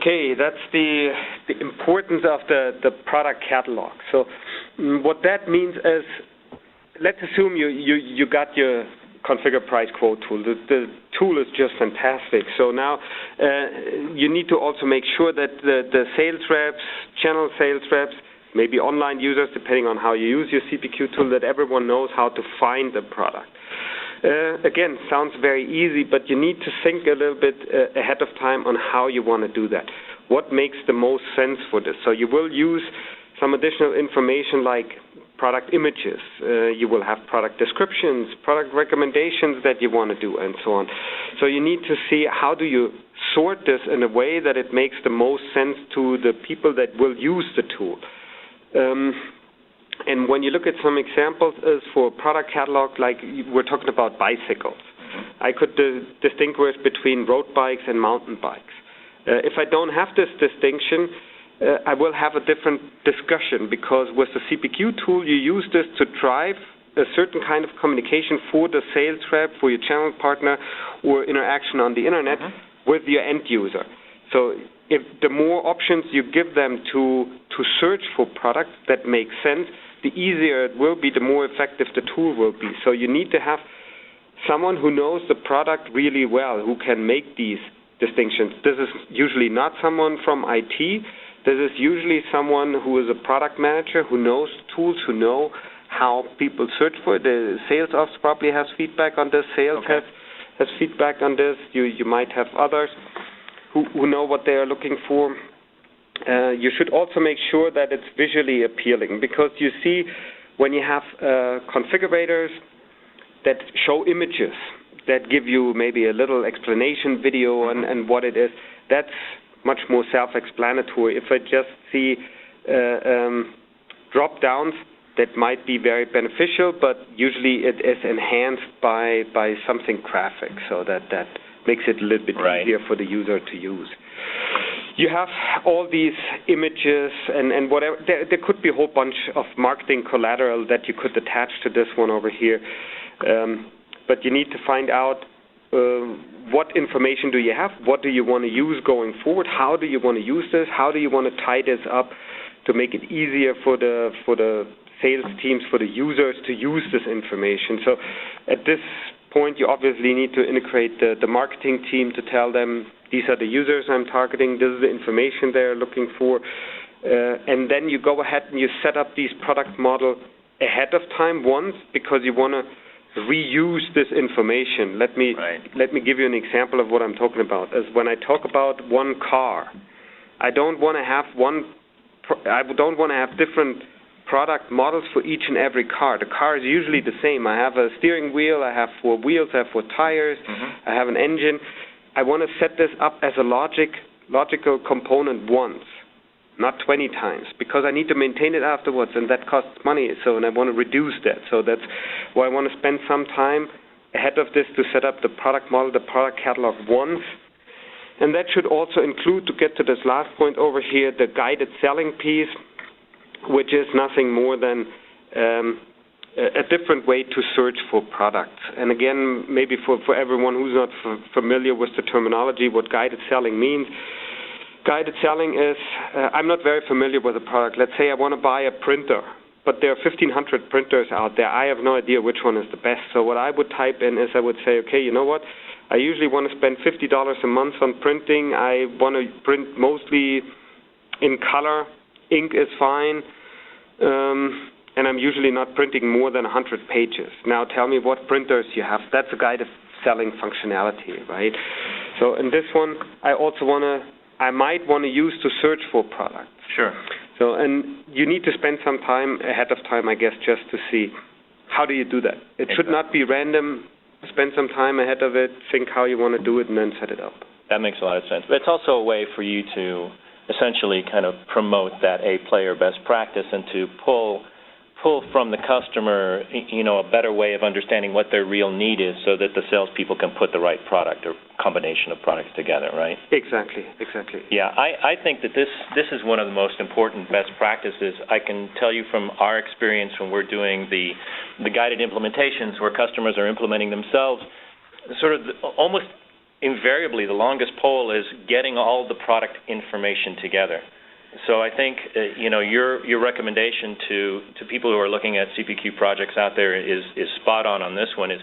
Okay, that's the importance of the product catalog. So what that means is, let's assume you got your configure price quote tool. The tool is just fantastic. So now you need to also make sure that the sales reps, channel sales reps, maybe online users, depending on how you use your CPQ tool, that everyone knows how to find the product. Again, sounds very easy, but you need to think a little bit ahead of time on how you want to do that. What makes the most sense for this? So you will use some additional information like product images. You will have product descriptions, product recommendations that you want to do, and so on. So you need to see how do you sort this in a way that it makes the most sense to the people that will use the tool. And when you look at some examples for product catalog, like we're talking about bicycles, I could distinguish between road bikes and mountain bikes. If I don't have this distinction, I will have a different discussion, because with the CPQ tool, you use this to drive a certain kind of communication for the sales rep, for your channel partner, or interaction on the internet with your end user. So if the more options you give them to search for products that make sense, the easier it will be, the more effective the tool will be. So you need to have someone who knows the product really well, who can make these distinctions. This is usually not someone from IT. This is usually someone who is a product manager, who knows tools, who know how people search for it. The sales ops probably has feedback on this. Sales has feedback on this. You might have others who know what they are looking for. You should also make sure that it's visually appealing, because you see when you have configurators that show images, that give you maybe a little explanation video and what it is, that's much more self-explanatory. If I just see drop-downs, that might be very beneficial, but usually it is enhanced by something graphic, so that makes it a little bit easier for the user to use. You have all these images and whatever. There could be a whole bunch of marketing collateral that you could attach to this one over here, but you need to find out what information do you have, what do you want to use going forward, how do you want to use this, how do you want to tie this up to make it easier for the sales teams, for the users to use this information. So at this point, you obviously need to integrate the marketing team to tell them, these are the users I'm targeting, this is the information they're looking for, and then you go ahead and you set up these product model ahead of time once, because you want to reuse this information. Let me give you an example of what I'm talking about. As when I talk about one car, I don't want to have different product models for each and every car. The car is usually the same. I have a steering wheel, I have 4 wheels, I have 4 tires, I have an engine. I want to set this up as a logical component once, not 20 times, because I need to maintain it afterwards, and that costs money. So, and I want to reduce that. So that's why I want to spend some time ahead of this to set up the product model, the product catalog once. And that should also include, to get to this last point over here, the guided selling piece, which is nothing more than a different way to search for products. And again, maybe for everyone who's not familiar with the terminology, what guided selling means. Guided selling is, I'm not very familiar with a product. Let's say I want to buy a printer, but there are 1,500 printers out there. I have no idea which one is the best. So what I would type in is I would say, okay, you know what? I usually want to spend $50 a month on printing. I want to print mostly in color. Ink is fine. And I'm usually not printing more than 100 pages. Now tell me what printers you have. That's a guided selling functionality, right? So in this one, I might want to use to search for products. Sure. So, and you need to spend some time ahead of time, I guess, just to see how do you do that. It should not be random. Spend some time ahead of it, think how you want to do it, and then set it up. That makes a lot of sense. But it's also a way for you to essentially kind of promote that A-player best practice and to pull from the customer, a better way of understanding what their real need is, so that the salespeople can put the right product or combination of products together, right? Exactly. Yeah, I think that this is one of the most important best practices. I can tell you from our experience when we're doing the guided implementations where customers are implementing themselves, sort of almost invariably the longest pole is getting all the product information together. So I think your recommendation to people who are looking at CPQ projects out there is spot on this one. Is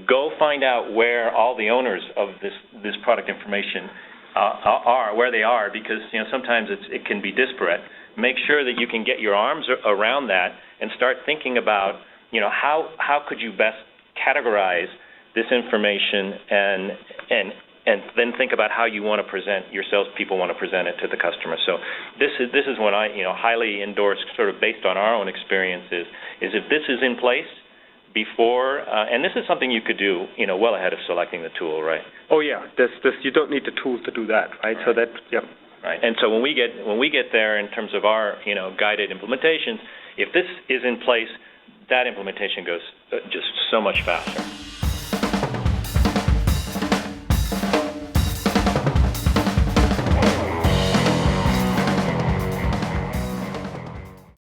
go find out where all the owners of this product information are, where they are, because sometimes it can be disparate. Make sure that you can get your arms around that and start thinking about how could you best categorize this information and then think about how you want to present, your salespeople want to present it to the customer. So this is what I highly endorse, sort of based on our own experiences, is if this is in place before, and this is something you could do well ahead of selecting the tool, right? Oh yeah, this you don't need the tool to do that, right? So that Right. And so when we get there in terms of our guided implementations, if this is in place, that implementation goes just so much faster.